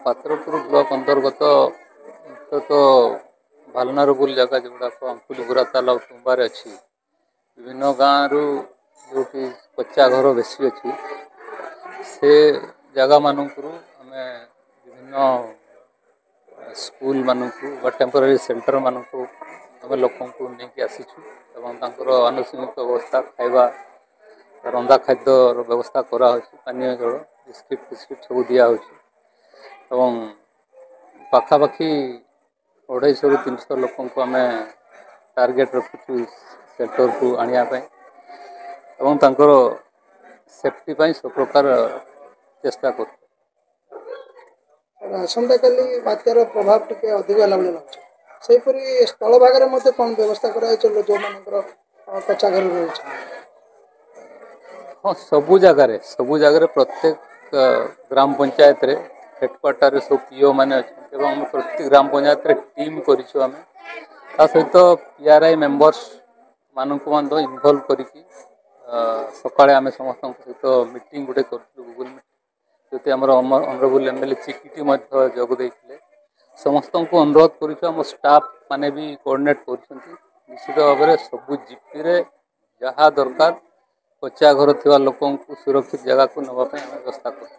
Patrapur block ଅନ୍ତର୍ଗତ ମୁଖ୍ୟତଃ ଭାଲନାରପୁର ଜାଗା ଯେଉଁଗୁଡ଼ାକ ଆଙ୍କୁଲିଗୁରା ତାଲ ଆଉ ତୁମ୍ବାରେ ଅଛି। ବିଭିନ୍ନ ଗାଁରୁ ଯେଉଁଠି କଚା ଘର ବେଶୀ ଅଛି ସେ ଜାଗାମାନଙ୍କରୁ ଆମେ ବିଭିନ୍ନ ସ୍କୁଲମାନଙ୍କୁ ବା ଟେମ୍ପୋରାରୀ ସେଣ୍ଟରମାନଙ୍କୁ ଆମେ ଲୋକଙ୍କୁ ନେଇକି ଆସିଛୁ ଏବଂ ତାଙ୍କର ଆନୁଷଙ୍ଗିକ ବ୍ୟବସ୍ଥା ଖାଇବା ରନ୍ଧା ଖାଦ୍ୟର ବ୍ୟବସ୍ଥା କରାହେଉଛି। ପାନୀୟ ଜଳ ବିସ୍କିଟ୍ ଫିସ୍କିଟ୍ ସବୁ ଦିଆହେଉଛି ଏବଂ ପାଖାପାଖି 250-300 ଲୋକଙ୍କୁ ଆମେ ଟାର୍ଗେଟ୍ ରଖିଛୁ ସେଣ୍ଟରକୁ ଆଣିବା ପାଇଁ ଏବଂ ତାଙ୍କର ସେଫ୍ଟି ପାଇଁ ସବୁପ୍ରକାର ଚେଷ୍ଟା କରୁଛୁ। ଆସନ୍ତାକାଲି ବାତ୍ୟାର ପ୍ରଭାବ ଟିକେ ଅଧିକ ହେଲା ଭଳି ଲାଗୁଛି। ସେହିପରି ସ୍ଥଳ ଭାଗରେ ମଧ୍ୟ କ'ଣ ବ୍ୟବସ୍ଥା କରାଯାଇଛି ଯେଉଁମାନଙ୍କର କଚା ଘର ରହିଛି? ହଁ ସବୁ ଜାଗାରେ ପ୍ରତ୍ୟେକ ଗ୍ରାମ ପଞ୍ଚାୟତରେ ହେଡ଼କ୍ୱାର୍ଟରରେ ସବୁ ପିଓ ମାନେ ଅଛନ୍ତି ଏବଂ ଆମେ ପ୍ରତି ଗ୍ରାମ ପଞ୍ଚାୟତରେ ଟିମ୍ କରିଛୁ। ଆମେ ତା ସହିତ PRI ମେମ୍ବର୍ସ ମାନଙ୍କୁ ମଧ୍ୟ ଇନଭଲ୍ଭ କରିକି ସକାଳେ ଆମେ ସମସ୍ତଙ୍କ ସହିତ ମିଟିଂ ଗୋଟେ କରିଥିଲୁ ଗୁଗୁଲ୍ ମିଟିଂ, ଯେଉଁଠି ଆମର ଅନରେବୁଲ୍ MLA ଚିକିଟି ମଧ୍ୟ ଯୋଗ ଦେଇଥିଲେ। ସମସ୍ତଙ୍କୁ ଅନୁରୋଧ କରୁଛୁ, ଆମ ଷ୍ଟାଫ୍ ମାନେ ବି କୋଅର୍ଡ଼ିନେଟ୍ କରୁଛନ୍ତି। ନିଶ୍ଚିତ ଭାବରେ ସବୁ ଜିପିରେ ଯାହା ଦରକାର କଚା ଘର ଥିବା ଲୋକଙ୍କୁ ସୁରକ୍ଷିତ ଜାଗାକୁ ନେବା ପାଇଁ ଆମେ ବ୍ୟବସ୍ଥା କରୁଛୁ।